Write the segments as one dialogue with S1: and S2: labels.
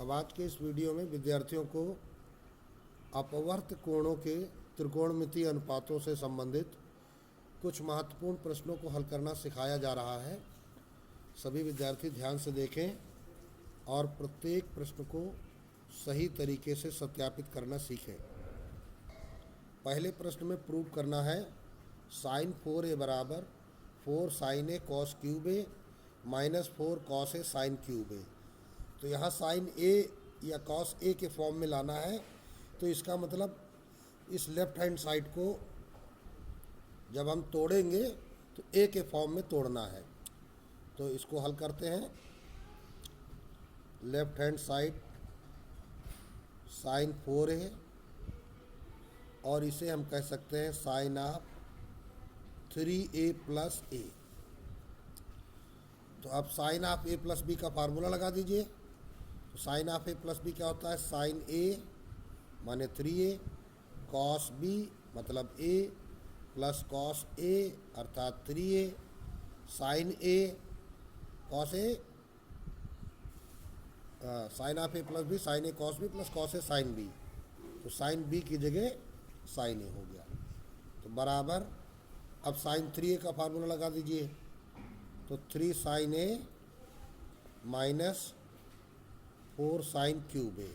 S1: अब आज के इस वीडियो में विद्यार्थियों को अपवर्त कोणों के त्रिकोणमितीय अनुपातों से संबंधित कुछ महत्वपूर्ण प्रश्नों को हल करना सिखाया जा रहा है। सभी विद्यार्थी ध्यान से देखें और प्रत्येक प्रश्न को सही तरीके से सत्यापित करना सीखें। पहले प्रश्न में प्रूव करना है साइन 4a बराबर 4 sign A cos cube A minus 4 cos A sign cube ए। तो यहाँ साइन ए या कॉस ए के फॉर्म में लाना है, तो इसका मतलब इस लेफ्ट हैंड साइड को जब हम तोड़ेंगे तो ए के फॉर्म में तोड़ना है। तो इसको हल करते हैं। Left hand side sign 4a और इसे हम कह सकते हैं sign of 3a plus A. तो अब sine of a plus B का फार्मूला लगा दीजिए। तो sine of a plus B क्या होता है? साइन a माने 3a कॉस b मतलब a प्लस कॉस a अर्थात 3a sine a cos a sine of a plus B sine a cos b plus cos a sine b। तो sine b की जगह sign a हो गया। तो बराबर अब साइन 3a का फार्मूला लगा दीजिए। तो 3 sine a minus 4 sine cube A,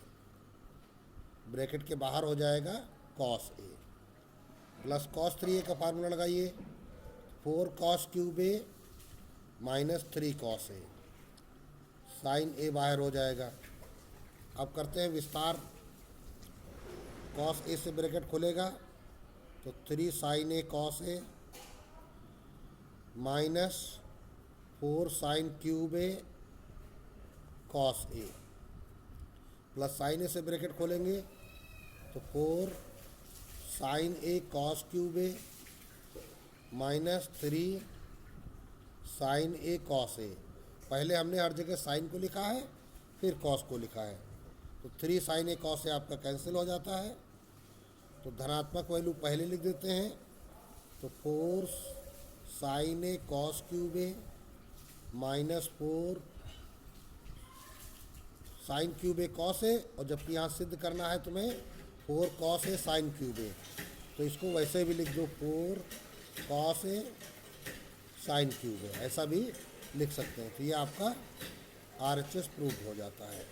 S1: bracket के बाहर हो जाएगा cos A, plus cos 3a का फार्मूला लगाइए। 4 cos cube A minus 3 cos A, sign ए बाहर हो जाएगा। अब करते हैं विस्तार। कॉस ए से ब्रैकेट खुलेगा तो 3 sign A cos A minus 4 sine cube A cos A, plus sign ए से ब्रैकेट खोलेंगे तो 4 sign A cos cube A minus 3 sign A cos A. पहले हमने हर जगह साइन को लिखा है, फिर कॉस को लिखा है। तो 3 साइन ए कॉस ए आपका कैंसिल हो जाता है। तो धनात्मक वैल्यू पहले लिख देते हैं। तो 4 sign A cos cube A minus 4 sine cube A cos A, और जबकि यहाँ सिद्ध करना है तुम्हें 4 कॉस ए साइन क्यूब ए, तो इसको वैसे भी लिख दो 4 कॉस ए साइन क्यूब ए, ऐसा भी लिख सकते हैं। तो ये आपका RHS प्रूव हो जाता है।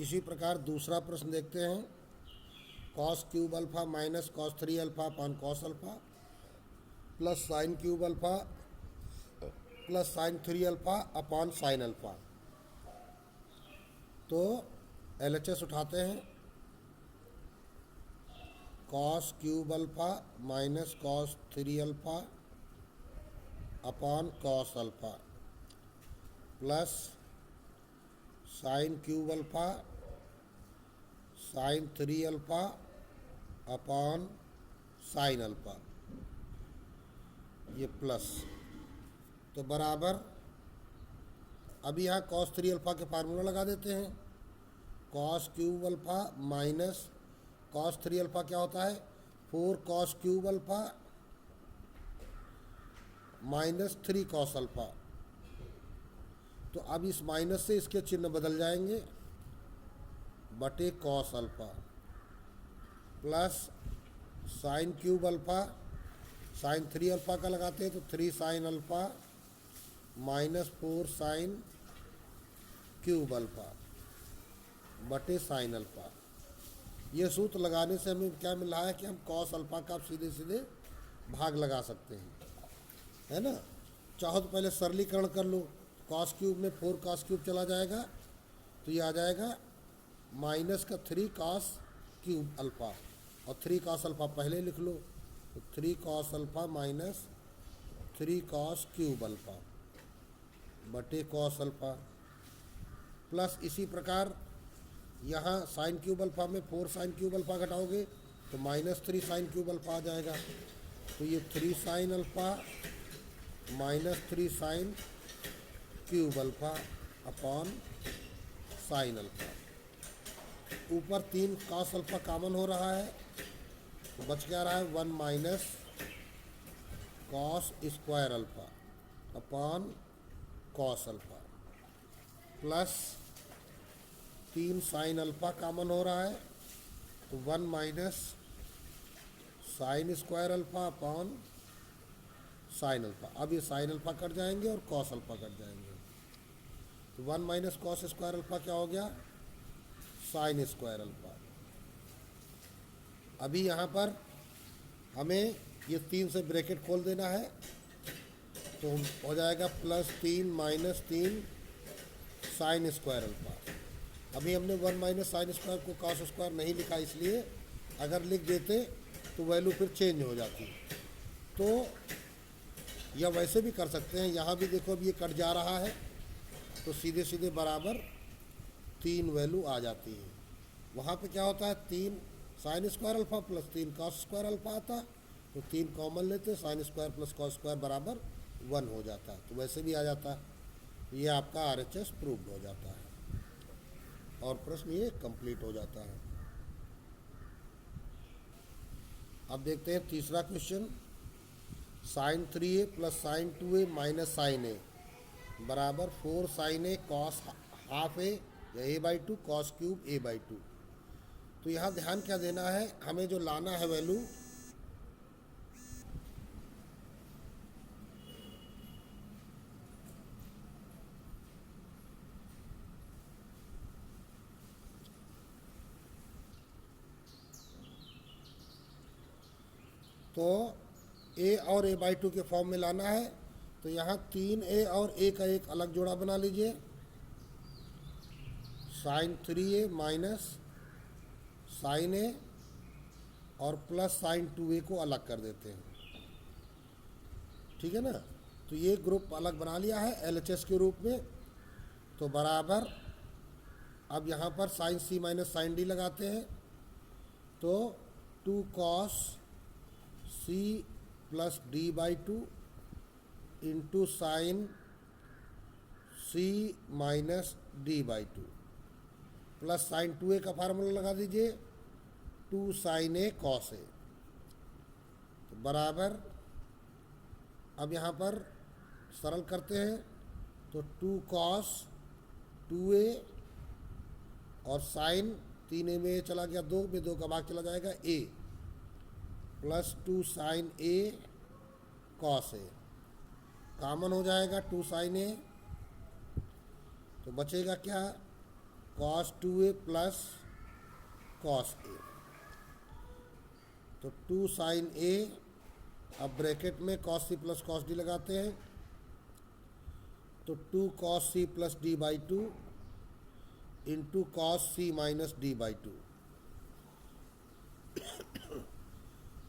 S1: इसी प्रकार दूसरा प्रश्न देखते हैं। Cos cube alpha minus cos 3 alpha upon cos alpha plus sine cube alpha plus sign 3 alpha upon sine alpha. तो LHS उठाते हैं। Cos cube alpha minus cos 3 alpha upon cos alpha plus sine cube alpha sine 3 alpha upon sine alpha, ये plus. तो बराबर अब यहाँ cos 3 alpha के formula लगा देते हैं। Cos cube alpha minus cos 3 alpha क्या होता है? 4 cos cube alpha minus 3 cos alpha. तो अब इस माइनस से इसके चिन्ह बदल जाएंगे, बटे cos alpha plus sine cube alpha sine 3 alpha का लगाते हैं तो 3 sign alpha minus 4 sine cube alpha बटे साइन अल्फ़ा। ये सूत्र लगाने से हमें क्या मिल रहा है कि हम कॉस अल्फ़ा का सीधे सीधे भाग लगा सकते हैं, है ना। चाहो तो पहले सरलीकरण कर लो। कॉस क्यूब में 4 कॉस क्यूब चला जाएगा तो ये आ जाएगा माइनस का 3 कॉस क्यूब अल्फ़ा, और 3 कॉस अल्फ़ा पहले लिख लो। तो 3 cos alpha minus 3 cos cube alpha बटे कॉस अल्फ़ा, प्लस इसी प्रकार यहाँ साइन क्यूब अल्फ़ा में 4 साइन क्यूब अल्फ़ा घटाओगे तो माइनस 3 साइन क्यूब अल्फ़ा आ जाएगा। तो ये 3 sign alpha minus 3 sine cube alpha upon sine alpha. ऊपर 3 कॉस अल्फ़ा कॉमन हो रहा है तो बच क्या रहा है 1 minus cos square alpha upon cos alpha. Plus 3 sine alpha common हो रहा है, तो 1 minus sine square alpha upon sine alpha. अब ये साइन अल्फा कट जाएंगे और कॉस अल्फा कट जाएंगे, तो 1 माइनस कॉस स्क्वायर अल्फा क्या हो गया, साइन स्क्वायर अल्फा। अभी यहाँ पर हमें ये 3 से ब्रैकेट खोल देना है, तो हो जाएगा plus 3 minus 3 sine square alpha. अभी हमने 1 माइनस साइन स्क्वायर को कॉस स्क्वायर नहीं लिखा, इसलिए अगर लिख देते तो वैल्यू फिर चेंज हो जाती। तो या वैसे भी कर सकते हैं, यहाँ भी देखो अब ये कट जा रहा है, तो सीधे सीधे बराबर 3 वैल्यू आ जाती है। वहाँ पे क्या होता है, 3 sine square alpha plus 3 cos square alpha आता, तो 3 कॉमन लेते, sine square plus cos square बराबर 1 हो जाता है, तो वैसे भी आ जाता है। ये आपका RHS प्रूव्ड हो जाता है और प्रश्न ये कंप्लीट हो जाता है। अब देखते हैं तीसरा question, sine 3a plus sine 2a minus sine a बराबर 4 sine a cos half a या a/2 कॉस क्यूब a/2। तो यहाँ ध्यान क्या देना है, हमें जो लाना है वैल्यू, तो a और a/2 के फॉर्म में लाना है। तो यहाँ 3a और a का एक अलग जोड़ा बना लीजिए, sine 3a minus sine a और प्लस साइन 2a को अलग कर देते हैं, ठीक है ना। तो ये ग्रुप अलग बना लिया है LHS के रूप में। तो बराबर अब यहाँ पर sine c minus sine d लगाते हैं, तो 2 cos c plus d/2 into sine c minus d/2 plus sine 2a का फार्मूला लगा दीजिए, 2 साइन a कॉस a। तो बराबर अब यहाँ पर सरल करते हैं, तो 2 कॉस 2a और साइन 3a में चला गया 2 में, 2 का भाग चला जाएगा a, plus 2 sine a cos a, common हो जाएगा 2 साइन a, तो बचेगा क्या, cos 2a plus cos a। तो 2 साइन a, अब ब्रैकेट में cos c plus cos d लगाते हैं, तो 2 cos c plus d/2 into cos c minus d/2,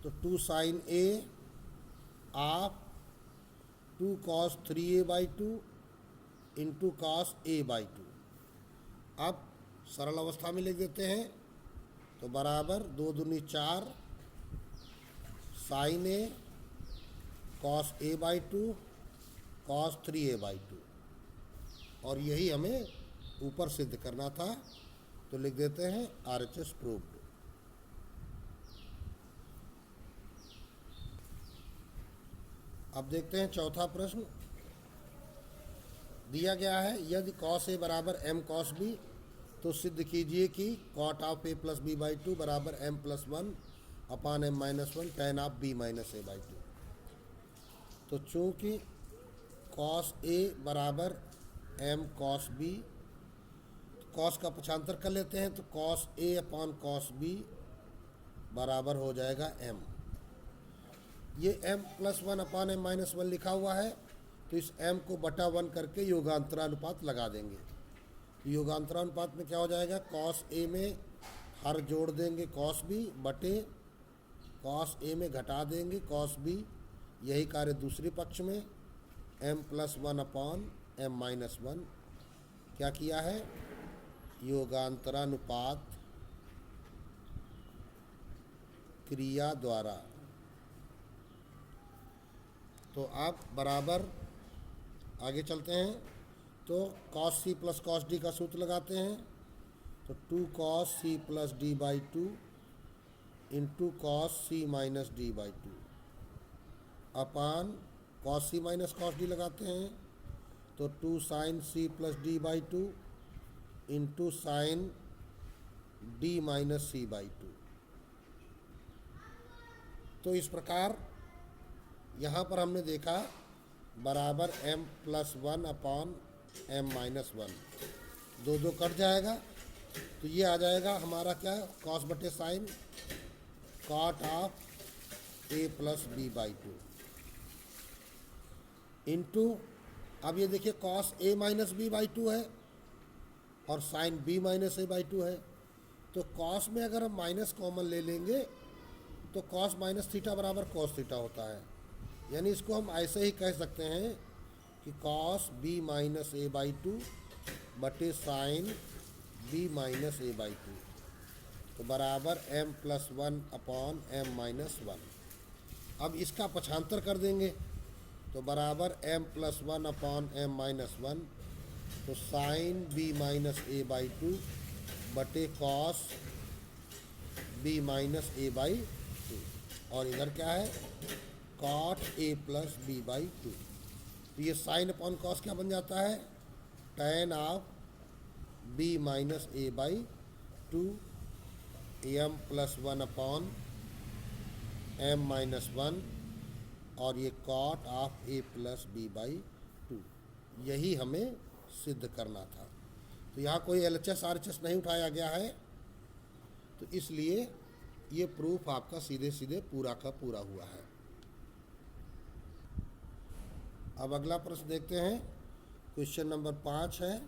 S1: तो 2 sine a of 2 cos 3a/2 into cos a/2। अब सरल अवस्था में लिख देते हैं, तो बराबर 2 दूनी 4 sine a cos a/2 cos 3a/2, और यही हमें ऊपर सिद्ध करना था, तो लिख देते हैं RHS प्रूव्ड। अब देखते हैं चौथा प्रश्न, दिया गया है यदि कॉस a बराबर m कॉस b, तो सिद्ध कीजिए कि cot of a plus b/2 बराबर m plus 1 upon m minus 1 tan of b minus a/2। तो चूँकि कॉस a बराबर m कॉस b, कॉस का पक्षांतर कर लेते हैं, तो cos a upon cos b बराबर हो जाएगा m। ये m plus 1 upon m minus 1 लिखा हुआ है, तो इस m को बटा 1 करके योगांतरानुपात लगा देंगे। योगांतरानुपात में क्या हो जाएगा, कॉस a में हर जोड़ देंगे कॉस b बटे कॉस a में घटा देंगे कॉस b, यही कार्य दूसरे पक्ष में m plus 1 upon m minus 1 क्या किया है, योगांतरानुपात क्रिया द्वारा। तो आप बराबर आगे चलते हैं, तो cos c plus cos d का सूत्र लगाते हैं, तो 2 cos c plus d/2 into cos c minus d/2 upon cos c minus cos d लगाते हैं, तो 2 sine c plus d/2 into sine d minus c by two. तो इस प्रकार यहाँ पर हमने देखा बराबर m plus one upon m minus one, दो दो कट जाएगा तो ये आ जाएगा हमारा क्या, कॉस बटे sine cot of a plus B by two into, अब ये देखिए cos a minus b by two है और sine b minus a by two है, तो कॉस में अगर हम माइनस कॉमन ले लेंगे तो कॉस माइनस थीटा बराबर कॉस थीटा होता है। यानी इसको हम ऐसे ही कह सकते हैं कि cos b minus a by two बटे sine b minus a by two, तो बराबर m plus one upon m minus one. अब इसका पक्षांतर कर देंगे तो बराबर m plus one upon m minus one, तो sine b minus a by two बटे cos b minus a by two, और इधर क्या है cot a plus B by two. तो ये साइन अपॉन कॉस क्या बन जाता है, tan of b minus a by two m plus one upon m minus one, और ये cot of a plus B by two. यही हमें सिद्ध करना था। तो यहाँ कोई LHS RHS नहीं उठाया गया है, तो इसलिए ये प्रूफ आपका सीधे सीधे पूरा का पूरा हुआ है। अब अगला प्रश्न देखते हैं, क्वेश्चन नंबर 5 है,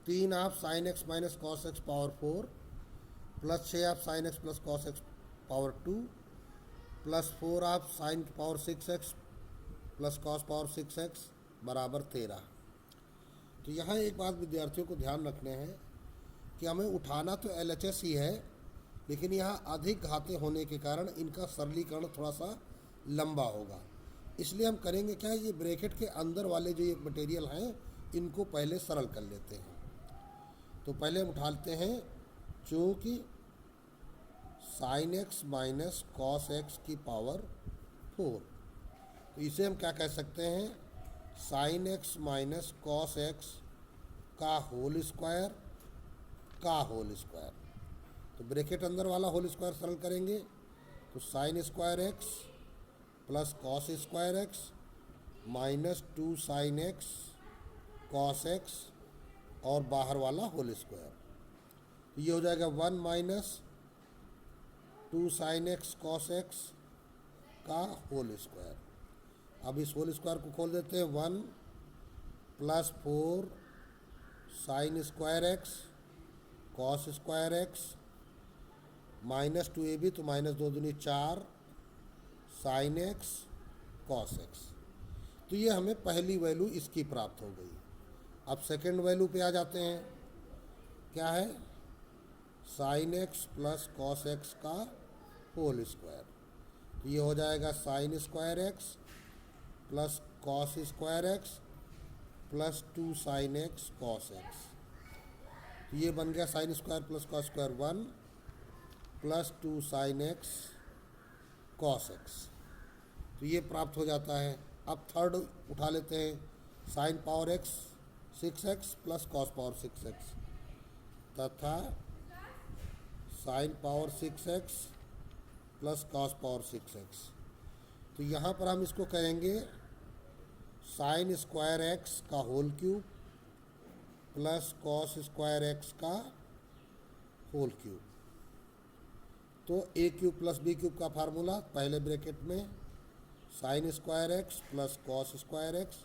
S1: 3 आप sine x minus cos x power 4 plus 6 आप sine x plus cos x power 2 plus 4 आप sign power 6x plus cos power 6x बराबर 13। तो यहाँ एक बात विद्यार्थियों को ध्यान रखने हैं कि हमें उठाना तो LHS ही है, लेकिन यहाँ अधिक घाते होने के कारण इनका सरलीकरण थोड़ा सा लंबा होगा। इसलिए हम करेंगे क्या, ये ब्रैकेट के अंदर वाले जो ये मटेरियल हैं इनको पहले सरल कर लेते हैं। तो पहले हम उठाते हैं, चूँकि sign x minus cos x की पावर 4, तो इसे हम क्या कह सकते हैं, sign x minus cos x का होल स्क्वायर का होल स्क्वायर। तो ब्रैकेट अंदर वाला होल स्क्वायर सरल करेंगे तो sign square x plus cos square x minus 2 sine x cos x और बाहर वाला होल स्क्वायर, तो ये हो जाएगा 1 minus 2 sine x cos x का होल स्क्वायर। अब इस होल स्क्वायर को खोल देते हैं, 1 plus 4 sign square x cos square x minus 2ab, तो माइनस 2 दूनी 4 साइन एक्स कॉस एक्स। तो ये हमें पहली वैल्यू इसकी प्राप्त हो गई। अब सेकेंड वैल्यू पे आ जाते हैं, क्या है, sign x plus cos x का होल स्क्वायर, तो ये हो जाएगा sign square x plus cos square x plus 2 sine x cos x. तो ये बन गया sine square plus cos square 1 plus 2 sine x cos x, तो ये प्राप्त हो जाता है। अब थर्ड उठा लेते हैं, sine power x 6x plus cos power 6x तथा sine power 6x plus cos power 6x। तो यहाँ पर हम इसको कहेंगे साइन स्क्वायर एक्स का whole cube plus cos square x का होल क्यूब। तो a cube plus b cube का फार्मूला, पहले ब्रैकेट में sine square x plus cos square x,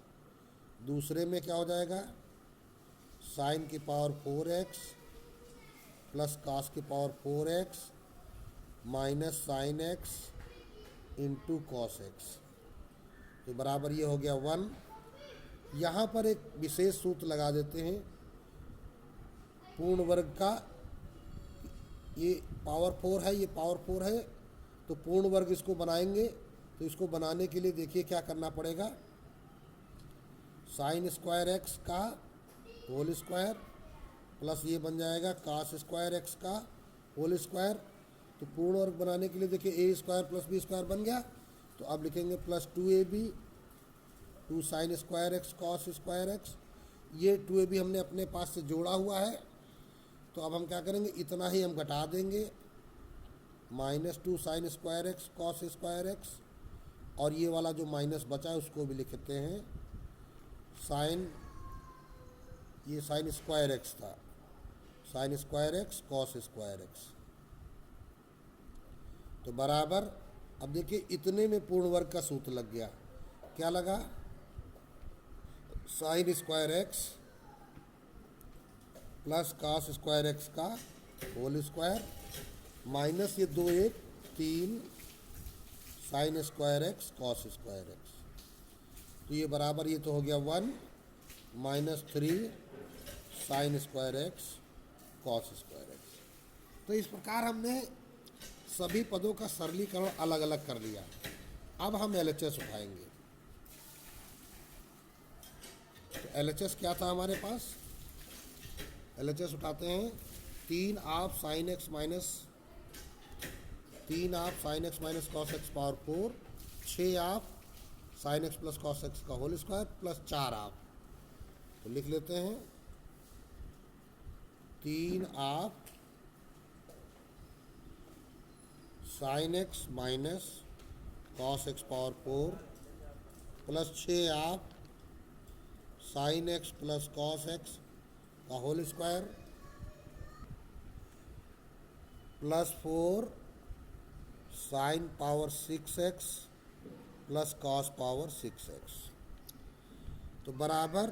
S1: दूसरे में क्या हो जाएगा, साइन की पावर 4x प्लस कॉस की power 4x minus sine x into cos x, तो बराबर ये हो गया 1। यहाँ पर एक विशेष सूत्र लगा देते हैं, पूर्ण वर्ग का, ये पावर 4 है, ये पावर 4 है, तो पूर्ण वर्ग इसको बनाएंगे। तो इसको बनाने के लिए देखिए क्या करना पड़ेगा, साइन स्क्वायर एक्स का होल स्क्वायर प्लस ये बन जाएगा कॉस स्क्वायर एक्स का होल स्क्वायर। तो पूर्ण वर्ग बनाने के लिए देखिए ए स्क्वायर प्लस बी स्क्वायर बन गया, तो अब लिखेंगे plus 2ab 2 sign square x cos square x, ये 2a भी हमने अपने पास से जोड़ा हुआ है, तो अब हम क्या करेंगे, इतना ही हम घटा देंगे, -2 sign square x cos square x, और ये वाला जो माइनस बचा है उसको भी लिखते हैं साइन, ये साइन स्क्वायर एक्स था, sign square x cos square x. तो बराबर, अब देखिए इतने में पूर्ण वर्ग का सूत्र लग गया, क्या लगा, sign square x plus cos square x का होल स्क्वायर माइनस ये 2 1 3 sign square x cos square x. तो ये बराबर, ये तो हो गया 1 -3 sign square x cos square x. तो इस प्रकार हमने सभी पदों का सरलीकरण अलग अलग कर लिया। अब हम LHS उठाएंगे। तो LHS क्या था हमारे पास, LHS उठाते हैं 3 आप sine x minus cos x power 4, 6 आप sine x plus cos x का होल स्क्वायर प्लस 4 आप। तो लिख लेते हैं 3 आप sine x minus cos x power 4 plus 6 आप sine x plus cos x का whole square plus 4 sine power 6x plus cos power 6x। तो बराबर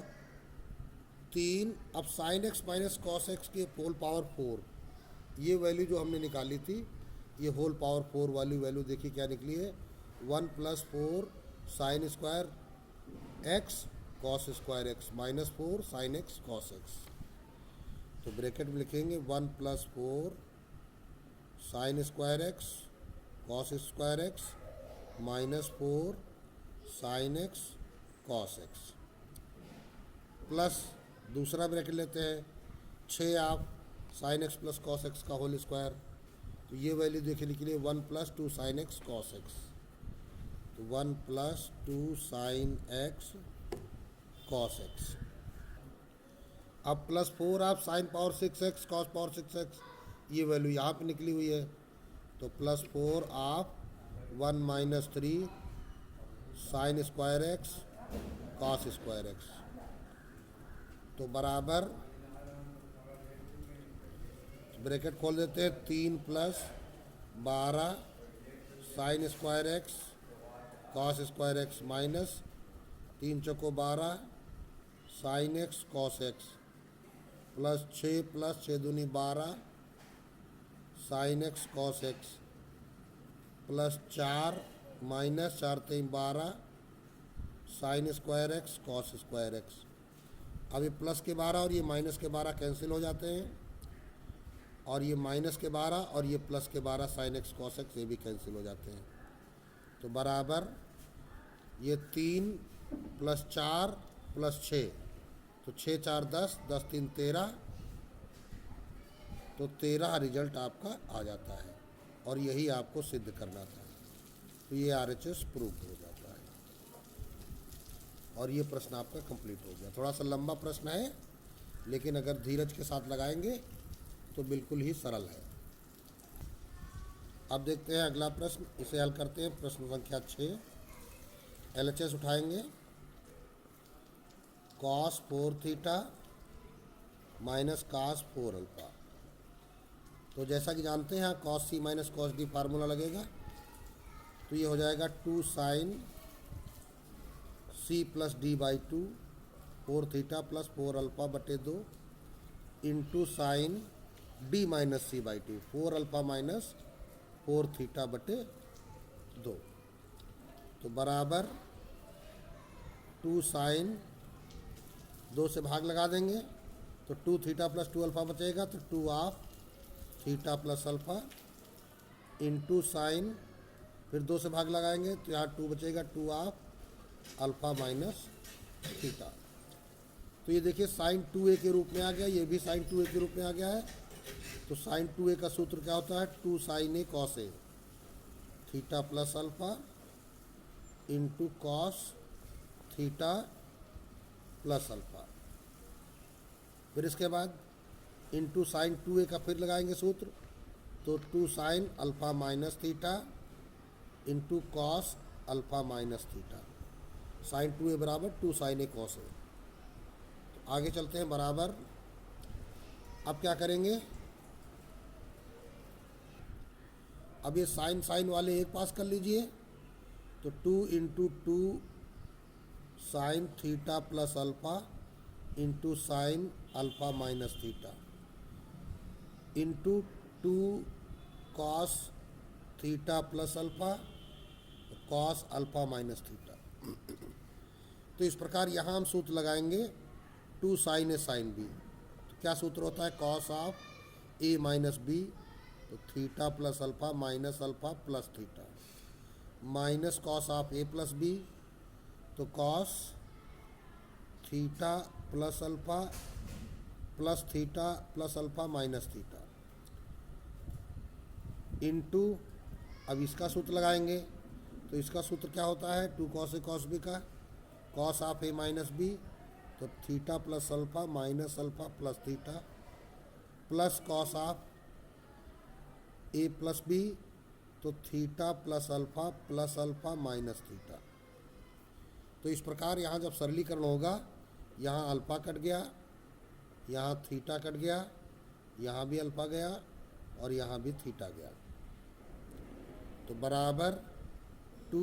S1: 3, अब sine x minus cos x के होल पावर 4, ये वैल्यू जो हमने निकाली थी, ये होल पावर 4 वाली वैल्यू देखिए क्या निकली है, 1 + 4 sign square x cos square x minus 4 sine x cos x. तो ब्रैकेट में लिखेंगे 1 + 4 sign square x cos square x minus 4 sine x cos x, plus दूसरा ब्रैकेट लेते हैं 6 आप sine x plus cos x का होल स्क्वायर। तो ये वैल्यू देखने के लिए 1 + 2 साइन एक्स कॉस एक्स, तो 1 + 2 साइन एक्स कॉस एक्स। अब प्लस 4 आप sign power 6x cos power 6x, ये वैल्यू यहाँ पे निकली हुई है, तो प्लस 4 आप 1 - 3 sign square x cos square x. तो बराबर ब्रैकेट खोल देते हैं 3 + 12 sign square x cos square x minus 3 × 4 = 12 sine x cos x plus 6 + 6 × 2 = 12 sine x cos x plus 4 - 4 × 3 = 12 sign square x cos square x. अब ये plus के 12 और ये माइनस के 12 कैंसिल हो जाते हैं, और ये माइनस के 12 और ये प्लस के 12 साइन एक्स कॉस एक्स ये भी कैंसिल हो जाते हैं। तो बराबर ये 3 + 4 + 6, तो 6 × 4 = 10, 10 × 3 = 13, तो 13 रिजल्ट आपका आ जाता है, और यही आपको सिद्ध करना था। तो ये RHS प्रूव हो जाता है, और ये प्रश्न आपका कंप्लीट हो गया। थोड़ा सा लंबा प्रश्न है, लेकिन अगर धीरज के साथ लगाएंगे तो बिल्कुल ही सरल है। अब देखते हैं अगला प्रश्न, इसे हल करते हैं। प्रश्न संख्या 6, LHS उठाएंगे cos 4θ माइनस cos 4α। तो जैसा कि जानते हैं यहाँ cos c minus cos d formula लगेगा, तो ये हो जाएगा 2 sine c plus d/2 4θ plus 4α/2 into sine d minus c/2 4α minus 4θ/2। तो बराबर 2 साइन, 2 से भाग लगा देंगे तो 2θ प्लस 2α बचेगा, तो 2 of theta plus alpha into sine, फिर 2 से भाग लगाएंगे तो यहाँ 2 बचेगा, 2 ऑफ अल्फ़ा माइनस थीटा। तो ये देखिए साइन 2a के रूप में आ गया, ये भी साइन 2a के रूप में आ गया है। तो साइन 2a का सूत्र क्या होता है, 2 sine a cos a theta plus alpha into cos theta plus alpha. फिर इसके बाद इंटू साइन 2a का फिर लगाएंगे सूत्र, तो 2 sine alpha minus theta into cos alpha minus theta, sine 2a बराबर 2 साइन a कॉस a। तो आगे चलते हैं बराबर। अब क्या करेंगे, अब ये साइन साइन वाले एक पास कर लीजिए, तो 2 into 2 sine theta plus alpha into sine alpha minus theta into 2 cos theta plus alpha cos alpha minus theta. तो इस प्रकार यहाँ हम सूत्र लगाएंगे 2 साइन ए साइन बी। तो क्या सूत्र होता है, cos of A minus B, तो theta plus alpha minus alpha plus theta, minus cos of A plus B, तो cos theta plus alpha plus theta plus alpha minus theta into, अब इसका सूत्र लगाएंगे, तो इसका सूत्र क्या होता है, 2 कॉस ए कॉस बी का cos of A minus B, तो theta plus alpha minus alpha plus theta plus cos of A plus B, तो theta plus alpha minus theta. तो इस प्रकार यहाँ जब सरलीकरण होगा, यहाँ अल्फ़ा कट गया, यहाँ थीटा कट गया, यहाँ भी अल्फ़ा गया और यहाँ भी थीटा गया, तो बराबर 2,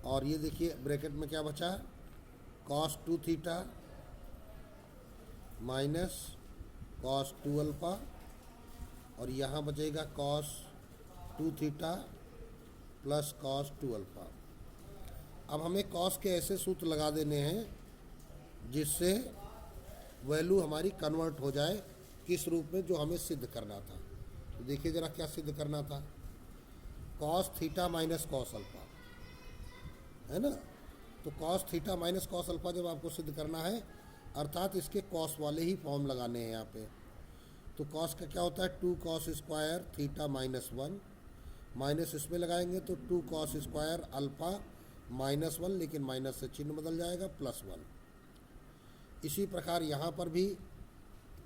S1: और ये देखिए ब्रैकेट में क्या बचा, cos 2 theta minus cos 2 alpha, और यहाँ बचेगा cos 2 theta plus cos 2 alpha. अब हमें कॉस के ऐसे सूत्र लगा देने हैं जिससे वैल्यू हमारी कन्वर्ट हो जाए किस रूप में, जो हमें सिद्ध करना था। तो देखिए ज़रा क्या सिद्ध करना था, cos theta minus cos alpha, है ना। तो cos theta minus cos alpha जब आपको सिद्ध करना है, अर्थात इसके कॉस वाले ही फॉर्म लगाने हैं यहाँ पे। तो कॉस का क्या होता है, 2 cos square theta minus 1, minus इसमें लगाएंगे तो 2 कॉस स्क्वायर अल्फ़ा माइनस 1, लेकिन माइनस से चिन्ह बदल जाएगा प्लस 1। इसी प्रकार यहाँ पर भी,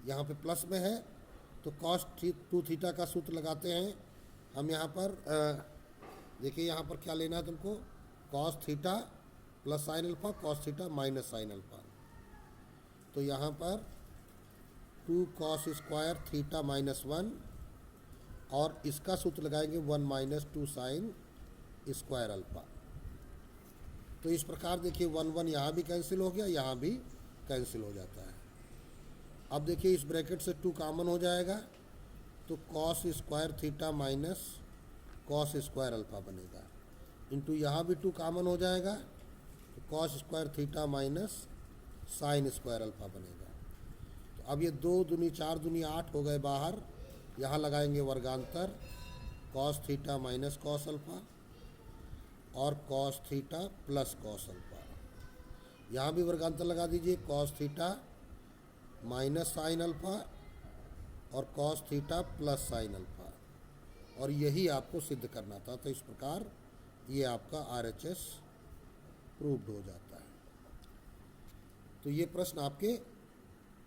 S1: यहाँ पे प्लस में है तो कॉस 2 थीटा का सूत्र लगाते हैं हम यहाँ पर। देखिए यहाँ पर क्या लेना है तुमको, cos theta plus sine alpha cos theta minus sine alpha, तो यहाँ पर 2 कॉस स्क्वायर थीटा माइनस 1, और इसका सूत्र लगाएंगे 1 माइनस 2 साइन स्क्वायर अल्फ़ा। तो इस प्रकार देखिए 1 1 यहाँ भी कैंसिल हो गया, यहाँ भी कैंसिल हो जाता है। अब देखिए इस ब्रैकेट से 2 कॉमन हो जाएगा, तो cos square theta minus cos square alpha बनेगा, इंटू यहाँ भी 2 कॉमन हो जाएगा, तो cos square theta minus sine square alpha बनेगा। तो अब ये 2 दूनी 4 दूनी 8 हो गए बाहर, यहाँ लगाएंगे वर्गांतर, cos theta minus cos alpha और cos theta plus cos alpha, यहाँ भी वर्गांतर लगा दीजिए, cos theta minus sine alpha और cos theta plus sine alpha, और यही आपको सिद्ध करना था। तो इस प्रकार ये आपका RHS प्रूव्ड हो जाता है। तो ये प्रश्न आपके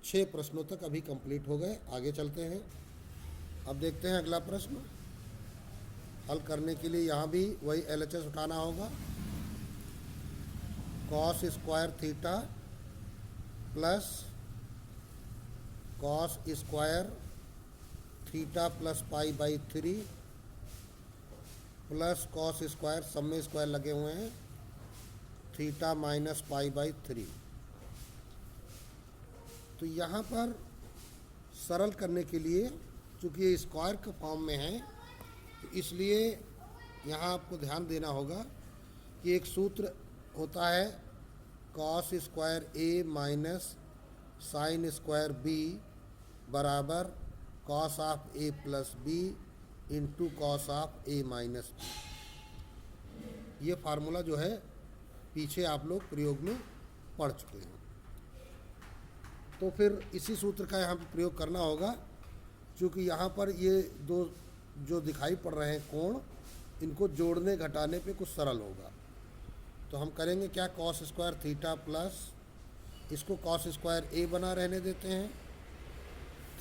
S1: 6 प्रश्नों तक अभी कंप्लीट हो गए। आगे चलते हैं, अब देखते हैं अगला प्रश्न। हल करने के लिए यहाँ भी वही LHS उठाना होगा, cos square theta plus cos square theta plus pi by 3 plus cos square, सब में स्क्वायर लगे हुए हैं, थीटा माइनस पाई बाई 3। तो यहाँ पर सरल करने के लिए, चूँकि ये स्क्वायर के फॉर्म में है, तो इसलिए यहाँ आपको ध्यान देना होगा कि एक सूत्र होता है कॉस स्क्वायर ए माइनस साइन स्क्वायर बी बराबर cos of A plus b into cos of A minus b. ये फार्मूला जो है पीछे आप लोग प्रयोग में पढ़ चुके हैं। तो फिर इसी सूत्र का यहाँ पर प्रयोग करना होगा, क्योंकि यहाँ पर ये 2 जो दिखाई पड़ रहे हैं कोण, इनको जोड़ने घटाने पे कुछ सरल होगा। तो हम करेंगे क्या, कॉस स्क्वायर थीटा प्लस इसको कॉस स्क्वायर ए बना रहने देते हैं,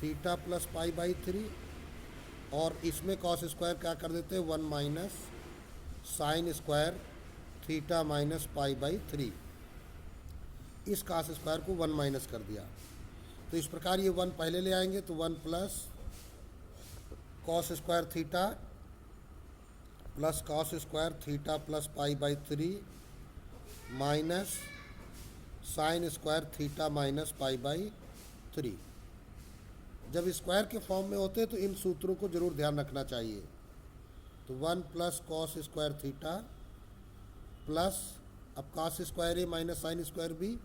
S1: थीटा प्लस पाई बाई 3, और इसमें कॉस स्क्वायर क्या कर देते हैं 1 minus sine square theta minus pi by 3। इस कॉस स्क्वायर को 1 माइनस कर दिया, तो इस प्रकार ये 1 पहले ले आएंगे तो 1 plus cos square theta plus cos square theta plus pi by 3 minus sine square theta minus pi by 3। जब स्क्वायर के फॉर्म में होते हैं तो इन सूत्रों को जरूर ध्यान रखना चाहिए। तो 1 plus cos square theta plus, अब कॉस स्क्वायर ए माइनस साइन स्क्वायर बी,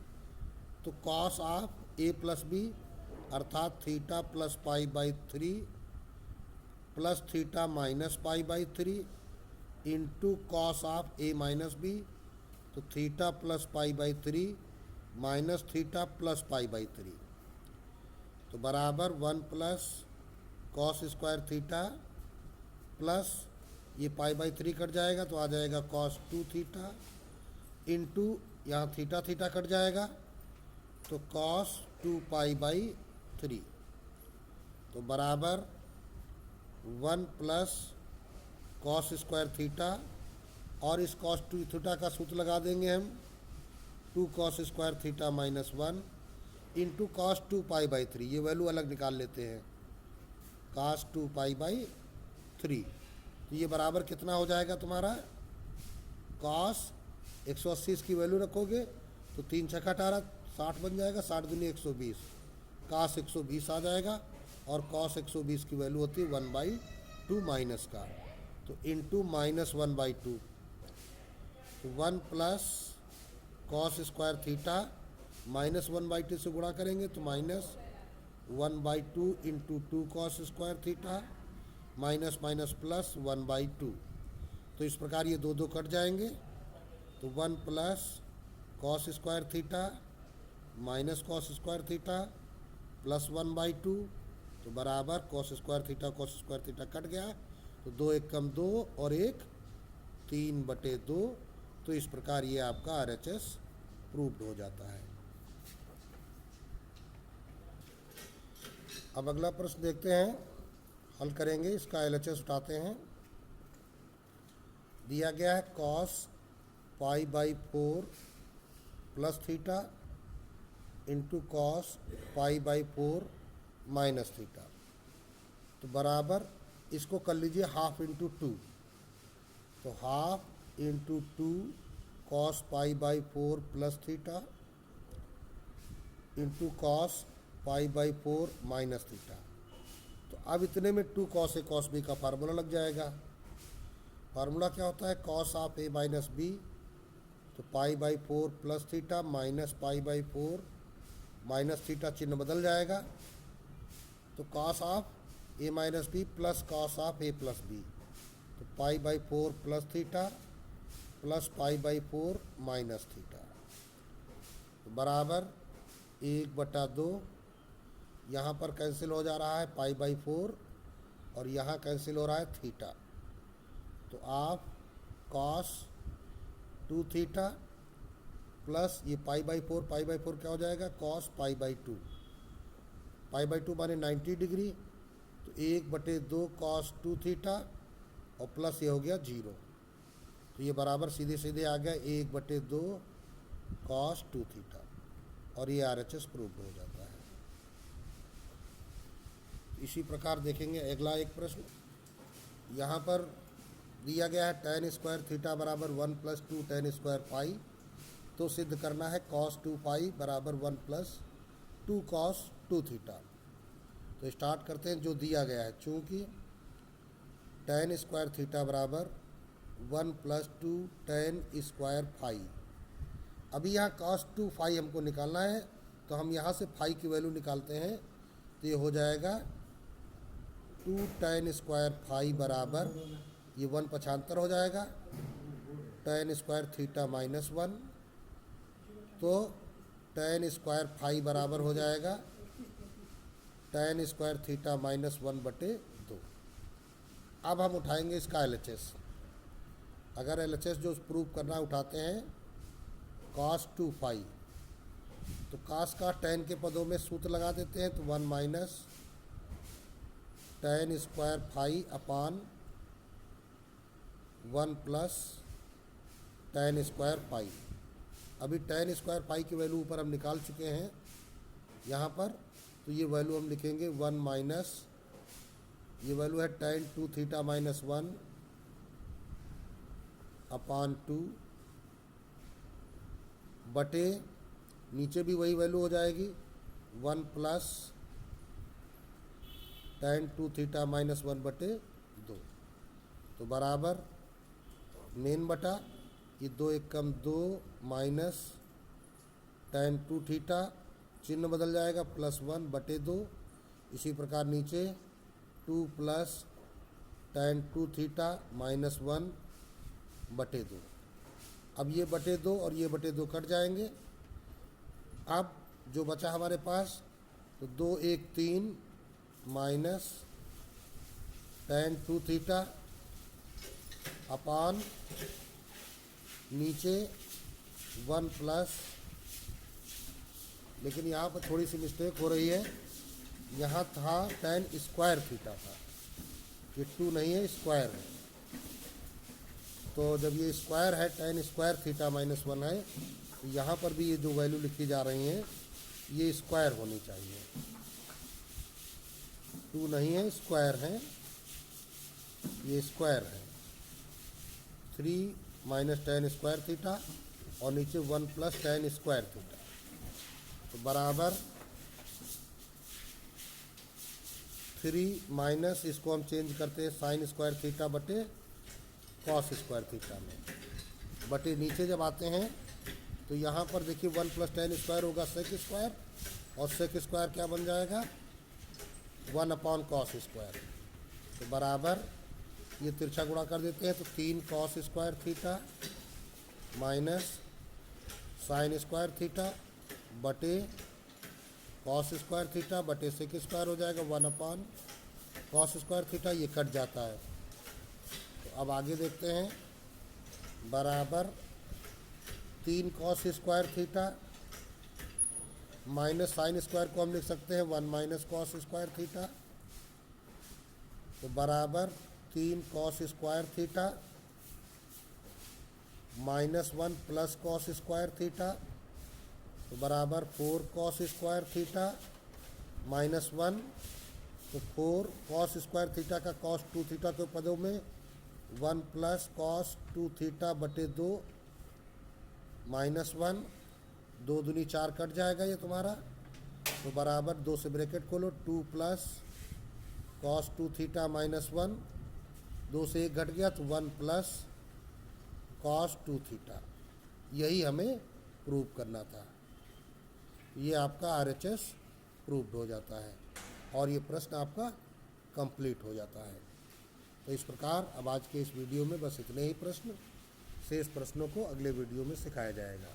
S1: तो cos of A plus B अर्थात theta plus pi by 3 plus theta minus pi by 3 into cos of A minus B, तो theta plus pi by 3 minus theta plus pi by 3, तो बराबर 1 plus cos square theta plus ये pi by 3 cut जाएगा तो आ जाएगा cos 2 theta into यहाँ theta theta cut जाएगा तो कॉस 2 पाई बाई 3, तो बराबर 1 प्लस कॉस स्क्वायर थीटा, और इस कॉस 2 थीटा का सूत्र लगा देंगे हम 2 cos square theta minus 1 into cos 2 pi by 3, ये वैल्यू अलग निकाल लेते हैं कॉस 2 पाई बाई 3, तो ये बराबर कितना हो जाएगा तुम्हारा कॉस 180 की वैल्यू रखोगे तो 3 छक्का 18 60 बन जाएगा, 60 दूनी 120, कॉस 120 आ जाएगा, और कॉस 120 की वैल्यू होती है 1/2 माइनस का, तो इंटू माइनस 1/2, तो 1 plus cos square theta minus 1/2 से गुणा करेंगे तो minus 1/2 into 2 cos square theta minus minus plus 1/2, तो इस प्रकार ये दो कट जाएंगे, तो 1 plus cos square theta minus cos square theta plus 1/2, तो बराबर कॉस स्क्वायर थीटा कट गया, तो 2 1 कम 2 और 1 3/2, तो इस प्रकार ये आपका RHS प्रूव्ड हो जाता है। अब अगला प्रश्न देखते हैं, हल करेंगे, इसका LHS उठाते हैं। दिया गया है cos pi by 4 plus theta into cos pi by 4 minus theta, तो बराबर इसको कर लीजिए हाफ इंटू 2, तो half into 2 cos pi by 4 plus theta into cos pi by 4 minus theta, तो अब इतने में 2 कॉस ए कॉस बी का फार्मूला लग जाएगा। फार्मूला क्या होता है cos of A minus B, तो pi by 4 plus theta minus pi by 4 minus theta, चिन्ह बदल जाएगा, तो cos of A minus B plus cos of A plus B, तो pi by 4 plus theta plus pi by 4 minus theta, तो बराबर 1/2, यहाँ पर कैंसिल हो जा रहा है पाई बाई 4 और यहाँ कैंसिल हो रहा है थीटा, तो आप कॉस 2 थीटा प्लस ये पाई बाई 4 क्या हो जाएगा कॉस पाई बाई 2 माने 90 डिग्री, तो 1/2 कॉस 2 थीटा और प्लस ये हो गया 0, तो ये बराबर सीधे सीधे आ गया 1/2 कॉस 2 थीटा, और ये RHS प्रूव हो जाता है। इसी प्रकार देखेंगे अगला एक प्रश्न, यहाँ पर दिया गया है tan स्क्वायर थीटा बराबर 1 प्लस 2 tan स्क्वायर पाई, तो सिद्ध करना है cos 2 पाई बराबर 1 प्लस 2 cos 2 थीटा। तो स्टार्ट करते हैं जो दिया गया है, चूँकि tan स्क्वायर थीटा बराबर 1 प्लस 2 tan स्क्वायर फाई, अभी यहाँ cos 2 फाई हमको निकालना है, तो हम यहाँ से फाई की वैल्यू निकालते हैं, तो ये हो जाएगा 2 tan स्क्वायर फाई बराबर ये 1 पक्षांतर हो जाएगा tan स्क्वायर थीटा माइनस 1, तो tan स्क्वायर फाई बराबर हो जाएगा tan स्क्वायर थीटा माइनस 1/2। अब हम उठाएंगे इसका LHS, अगर LHS जो प्रूव करना उठाते हैं cos 2 फाई, तो कास का tan के पदों में सूत्र लगा देते हैं, तो 1 माइनस tan स्क्वायर फाई अपान 1 प्लस tan स्क्वायर पाई। अभी tan स्क्वायर पाई की वैल्यू ऊपर हम निकाल चुके हैं यहाँ पर, तो ये वैल्यू हम लिखेंगे 1 माइनस, ये वैल्यू है tan 2 थीटा माइनस 1 अपान 2 बटे, नीचे भी वही वैल्यू हो जाएगी 1 प्लस tan 2 थीटा माइनस 1 बटे 2, तो बराबर मेन बटा ये 2 एक कम 2 माइनस tan 2 थीटा, चिन्ह बदल जाएगा प्लस 1 बटे 2। इसी प्रकार नीचे 2 प्लस tan 2 थीटा माइनस 1 बटे 2। अब ये बटे 2 और ये बटे 2 कट जाएंगे। अब जो बचा हमारे पास, तो 2 एक 3 माइनस tan 2 थीटा अपान नीचे 1 प्लस, लेकिन यहाँ पर थोड़ी सी मिस्टेक हो रही है, यहाँ था tan स्क्वायर थीटा था, ये 2 नहीं है, स्क्वायर है। तो जब ये स्क्वायर है, tan स्क्वायर थीटा माइनस 1 है, तो यहाँ पर भी ये जो वैल्यू लिखी जा रही हैं ये स्क्वायर होनी चाहिए, 2 नहीं है, स्क्वायर है, ये स्क्वायर है। 3 माइनस tan स्क्वायर थीटा और नीचे 1 प्लस tan स्क्वायर थीटा, तो बराबर 3 माइनस, इसको हम चेंज करते हैं साइन स्क्वायर थीटा बटे कॉस स्क्वायर थीटा में, बटे नीचे जब आते हैं तो यहाँ पर देखिए 1 प्लस tan स्क्वायर होगा सेक स्क्वायर, और सेक स्क्वायर क्या बन जाएगा 1 अपॉन कॉस स्क्वायर, तो बराबर ये तिरछा गुणा कर देते हैं, तो 3 cos square theta minus sine square theta बटे कॉस स्क्वायर थीटा बटे सेक स्क्वायर हो जाएगा 1 अपॉन कॉस स्क्वायर थीटा, ये कट जाता है। तो अब आगे देखते हैं, बराबर 3 cos square theta minus sine square को हम लिख सकते हैं 1 माइनस कॉस स्क्वायर थीटा, तो बराबर 3 cos square theta minus 1 plus cos square theta, तो बराबर 4 कॉस स्क्वायर थीटा माइनस 1, तो 4 कॉस स्क्वायर थीटा का कॉस 2 थीटा के पदों में 1 प्लस कॉस 2 थीटा बटे 2 माइनस 1, 2 दूनी 4 कट जाएगा ये तुम्हारा, तो बराबर 2 से ब्रैकेट खोलो, 2 प्लस कॉस 2 थीटा माइनस 1, 2 से 1 घट गया तो 1 प्लस कॉस 2 थीटा। यही हमें प्रूव करना था। ये आपका RHS प्रूव्ड हो जाता है और ये प्रश्न आपका कंप्लीट हो जाता है। तो इस प्रकार अब आज के इस वीडियो में बस इतने ही प्रश्न, शेष प्रश्नों को अगले वीडियो में सिखाया जाएगा।